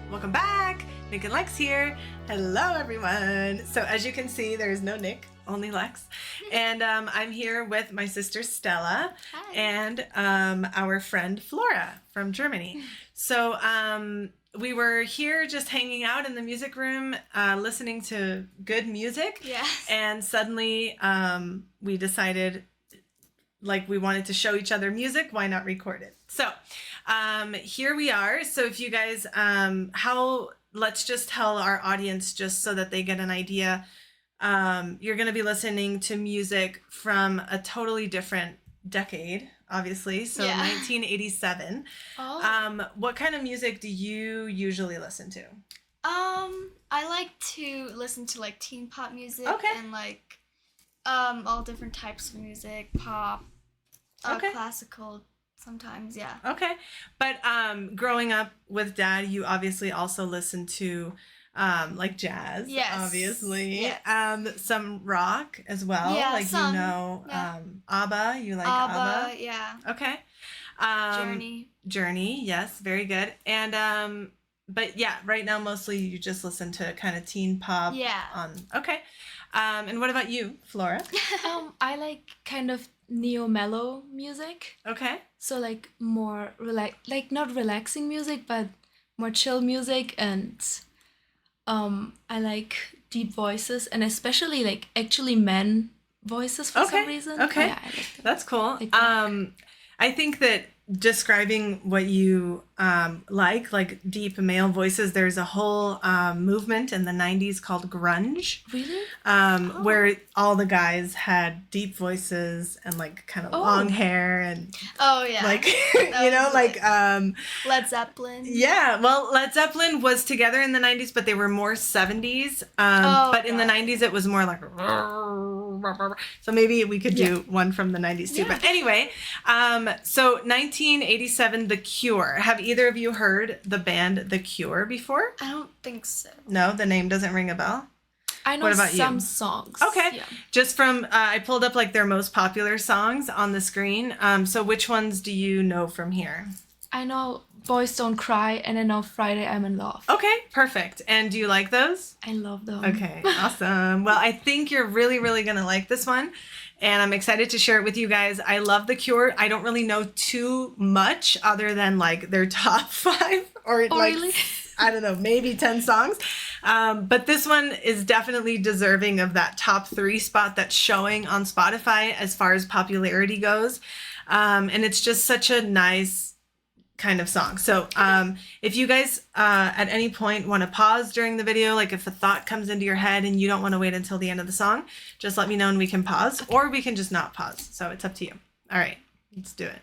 Welcome back. Nick and Lex here. Hello, everyone. So as you can see, there is no Nick, only Lex. And I'm here with my sister Stella. Hi. And our friend Flora from Germany. So we were here just hanging out in the music room, listening to good music. Yes. And suddenly we decided, like, we wanted to show each other music. Why not record it? So here we are. So if you guys, let's just tell our audience just so that they get an idea. You're going to be listening to music from a totally different decade, obviously. So 1987. Oh. What kind of music do you usually listen to? I like to listen to like teen pop music and like all different types of music, pop, classical sometimes, yeah. Okay. But growing up with Dad, you obviously also listened to like jazz, obviously. Yes. Some rock as well. Yeah, like some, ABBA, you like ABBA? Yeah. Okay. Journey, yes, very good. And but yeah, right now mostly you just listen to kind of teen pop. Yeah. Okay. And what about you, Flora? I like kind of neo-mellow music. Okay. So like more not relaxing music, but more chill music, and I like deep voices, and especially like actually men voices for some reason. Okay. Yeah, I like that's cool. Like I think that describing what you like deep male voices, there's a whole movement in the 90s called grunge. Really? Where all the guys had deep voices and like kind of long hair and like you know, like Led Zeppelin. Yeah, well, Led Zeppelin was together in the 90s, but they were more 70s. But in the 90s it was more like, so maybe we could do one from the 90s too. But anyway, so 1987, The Cure. Have either of you heard the band The Cure before? I don't think so. No, the name doesn't ring a bell? I know some songs. Okay. Yeah. Just from, I pulled up like their most popular songs on the screen. So which ones do you know from here? I know Boys Don't Cry, and I know Friday I'm in Love. Okay, perfect. And do you like those? I love them. Okay, awesome. Well, I think you're really, really going to like this one. And I'm excited to share it with you guys. I love The Cure. I don't really know too much other than like their top 5 or like, really? I don't know, maybe 10 songs. But this one is definitely deserving of that top 3 spot that's showing on Spotify as far as popularity goes. And it's just such a nice kind of song. So if you guys at any point want to pause during the video, like if a thought comes into your head and you don't want to wait until the end of the song, just let me know and we can pause, or we can just not pause. So it's up to you. All right, let's do it.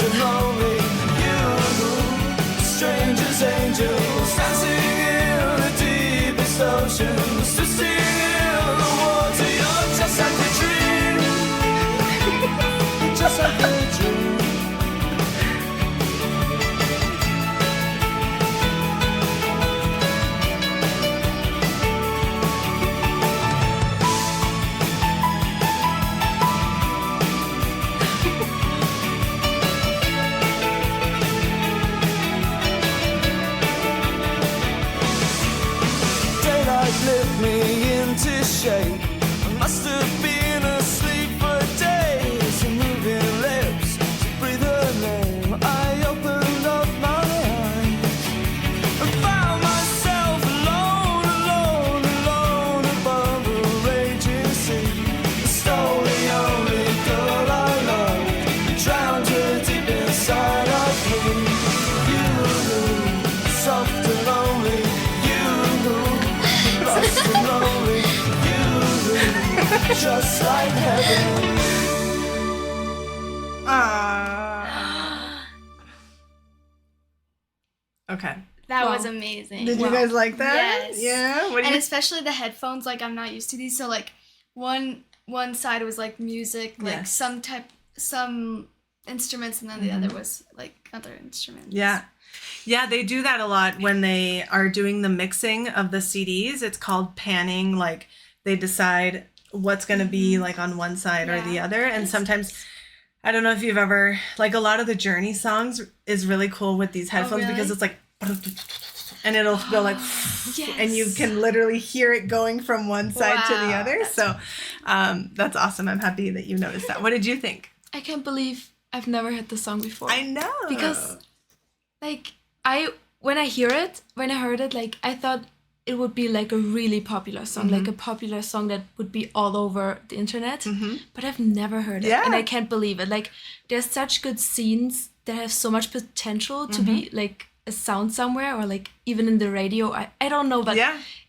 and lonely. You, strangers, angels, dancing in the deepest oceans, twisting in the water. You're just like a dream, just like a dream. Lift me into shape. I must have been asleep for days. Moving lips to breathe her name. I opened up my eyes and found myself alone, alone, alone above a raging sea. Stole the only girl I loved, drowned her deep inside of me. You, soft and lonely. Lost and lonely, you, just like heaven. Okay. That Wow. was amazing. Did you guys like that? Yes. Yeah. What do And you? especially the headphones, like I'm not used to these. So like one side was like music, like Yes. some instruments, and then the other was like other instruments. Yeah. Yeah, they do that a lot when they are doing the mixing of the CDs. It's called panning. Like they decide what's going to be like on one side or the other. And sometimes, I don't know if you've ever, like a lot of the Journey songs is really cool with these headphones because it's like, and it'll go like, and you can literally hear it going from one side to the other. So that's awesome. I'm happy that you noticed that. What did you think? I can't believe I've never heard the song before. I know. Because, like, when I heard it, like, I thought it would be like a really popular song, like a popular song that would be all over the internet. But I've never heard it, and I can't believe it. Like, there's such good scenes that have so much potential to be like a sound somewhere, or like even in the radio. I don't know, but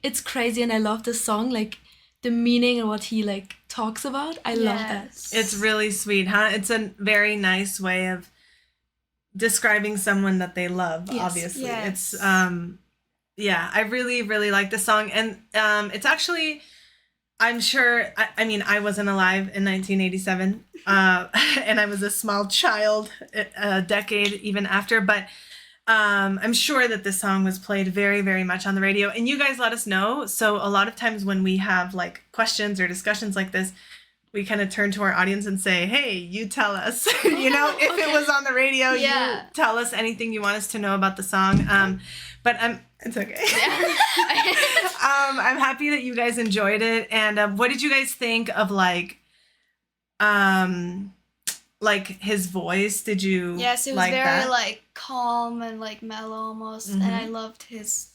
it's crazy, and I love this song. Like the meaning and what he like talks about. I love that. It's really sweet, huh? It's a very nice way of describing someone that they love. Obviously, it's I really, really like the song, and it's actually, I'm sure, I mean, I wasn't alive in 1987, and I was a small child a decade even after, but I'm sure that this song was played very, very much on the radio, and you guys let us know. So a lot of times when we have like questions or discussions like this, we kind of turn to our audience and say, hey, you tell us, you know, if it was on the radio, you tell us anything you want us to know about the song. But it's okay. I'm happy that you guys enjoyed it. And what did you guys think of like his voice? Did you Yes, it was like very that? like calm and like mellow almost, and I loved his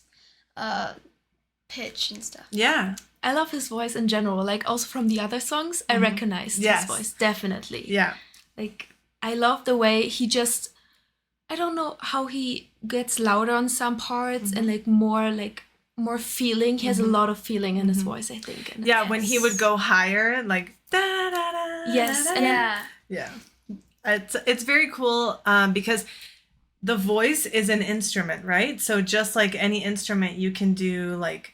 pitch and stuff. Yeah. I love his voice in general. Like also from the other songs, I recognized his voice definitely. Yeah. Like I love the way he just, I don't know how he gets louder on some parts and like more feeling. He has a lot of feeling in his voice, I think. And Yeah, when he would go higher, like da da da. Yes, da, and yeah. It's very cool because the voice is an instrument, right? So just like any instrument, you can do like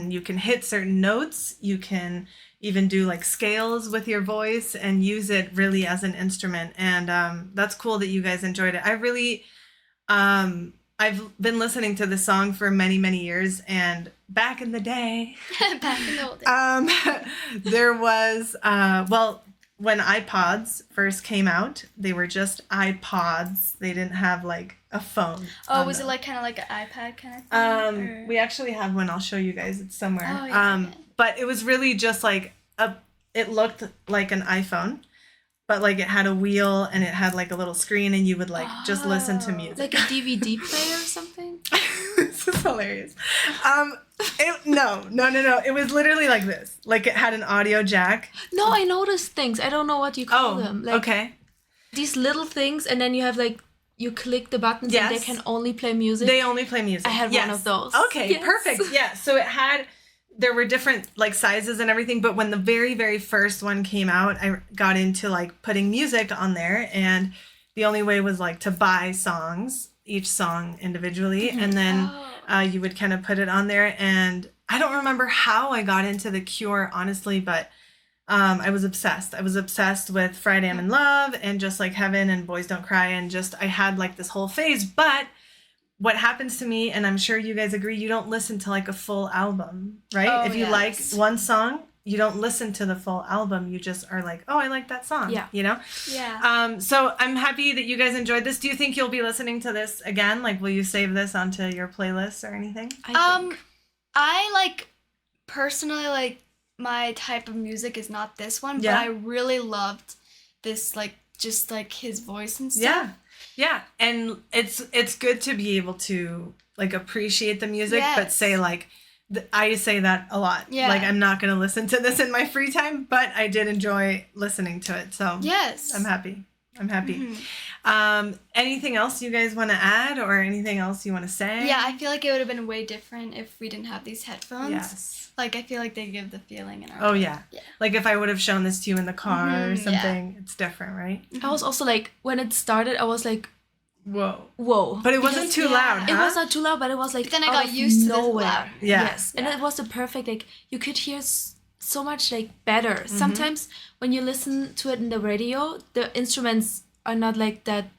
you can hit certain notes, you can even do like scales with your voice and use it really as an instrument. And that's cool that you guys enjoyed it. I really I've been listening to this song for many, many years, and back in the day Back in the old days. there was when iPods first came out, they were just iPods. They didn't have like a phone. Oh, was it like kind of like an iPad kind of thing? Or? We actually have one. I'll show you guys. It's somewhere. Oh, yeah, But it was really just like it looked like an iPhone, but like it had a wheel and it had like a little screen, and you would like just listen to music. like a DVD player or something? This is hilarious. No. It was literally like this. Like it had an audio jack. No, I noticed things. I don't know what you call them. Like, okay. These little things, and then you have like, you click the buttons and they can only play music. They only play music. I had one of those. Okay, perfect. Yeah, so there were different like sizes and everything, but when the very, very first one came out, I got into like putting music on there, and the only way was like to buy songs, each song individually, and then you would kind of put it on there. And I don't remember how I got into The Cure, honestly, but I was obsessed. I was obsessed with Friday I'm in Love and Just Like Heaven and Boys Don't Cry, and just I had like this whole phase. But what happens to me, and I'm sure you guys agree, you don't listen to like a full album, right? Oh, if you like one song, you don't listen to the full album. You just are like, oh, I like that song. Yeah. You know? Yeah. So I'm happy that you guys enjoyed this. Do you think you'll be listening to this again? Like, will you save this onto your playlist or anything? I like, personally, like, my type of music is not this one, but I really loved this, like, just like his voice and stuff. Yeah. And it's good to be able to like appreciate the music, but say like, I say that a lot. Yeah. Like, I'm not going to listen to this in my free time, but I did enjoy listening to it. So yes, I'm happy. Anything else you guys want to add, or anything else you want to say? Yeah, I feel like it would have been way different if we didn't have these headphones. Yes. Like, I feel like they give the feeling in our Oh, yeah. Like, if I would have shown this to you in the car or something, it's different, right? I was also like, when it started, I was like, whoa. But it wasn't too loud, huh? It was not too loud, but it was like, but then I got used to this loud. Yes. And it was the perfect, like, you could hear so much, like, better. Sometimes when you listen to it in the radio, the instruments are not like that,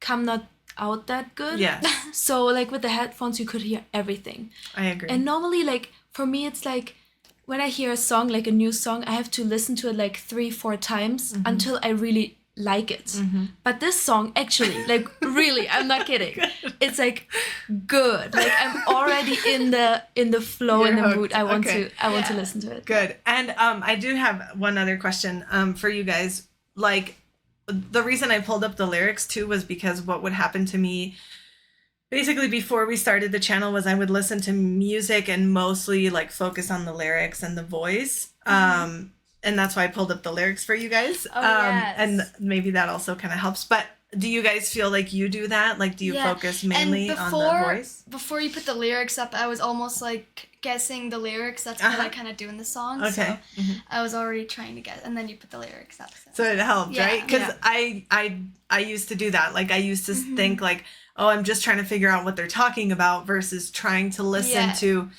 come not out that good. Yes. So, like, with the headphones, you could hear everything. I agree. And normally, like, for me, it's like, when I hear a song, like a new song, I have to listen to it like 3-4 times until I really like it. But this song, actually, like, really, I'm not kidding. It's like good. Like, I'm already in the flow, You're in the hooked. mood. I want to listen to it. Good. And I do have one other question for you guys. Like, the reason I pulled up the lyrics too was because what would happen to me basically before we started the channel was I would listen to music and mostly like focus on the lyrics and the voice. And that's why I pulled up the lyrics for you guys. And maybe that also kind of helps. But do you guys feel like you do that? Like, do you focus mainly on the voice? Before you put the lyrics up, I was almost like guessing the lyrics. That's what I kind of do in the song. Okay. So I was already trying to guess. And then you put the lyrics up. So it helped, right? Because I used to do that. Like, I used to think like, oh, I'm just trying to figure out what they're talking about versus trying to listen to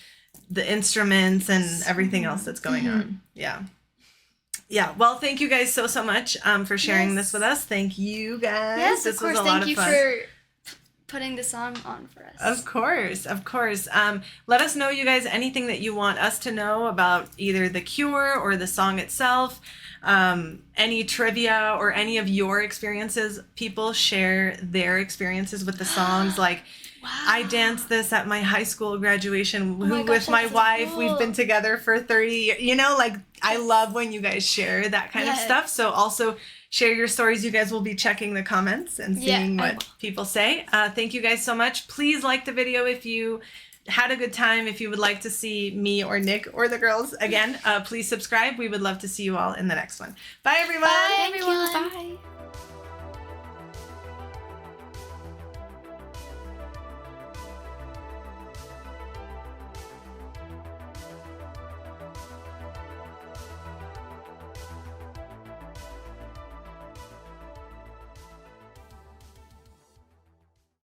the instruments and everything else that's going on. Yeah. Well, thank you guys so much for sharing this with us. Thank you guys. Yes, this of course. was a lot Thank you of fun. for putting the song on for us. Of course. Let us know, you guys, anything that you want us to know about either The Cure or the song itself. Any trivia or any of your experiences. People share their experiences with the songs. Like, I danced this at my high school graduation with my wife. Cool. We've been together for 30 years. You know, like, I love when you guys share that kind of stuff. So also share your stories. You guys will be checking the comments and seeing what people say. Thank you guys so much. Please like the video if you had a good time. If you would like to see me or Nick or the girls again, please subscribe. We would love to see you all in the next one. Bye, everyone. Bye, everyone. Bye.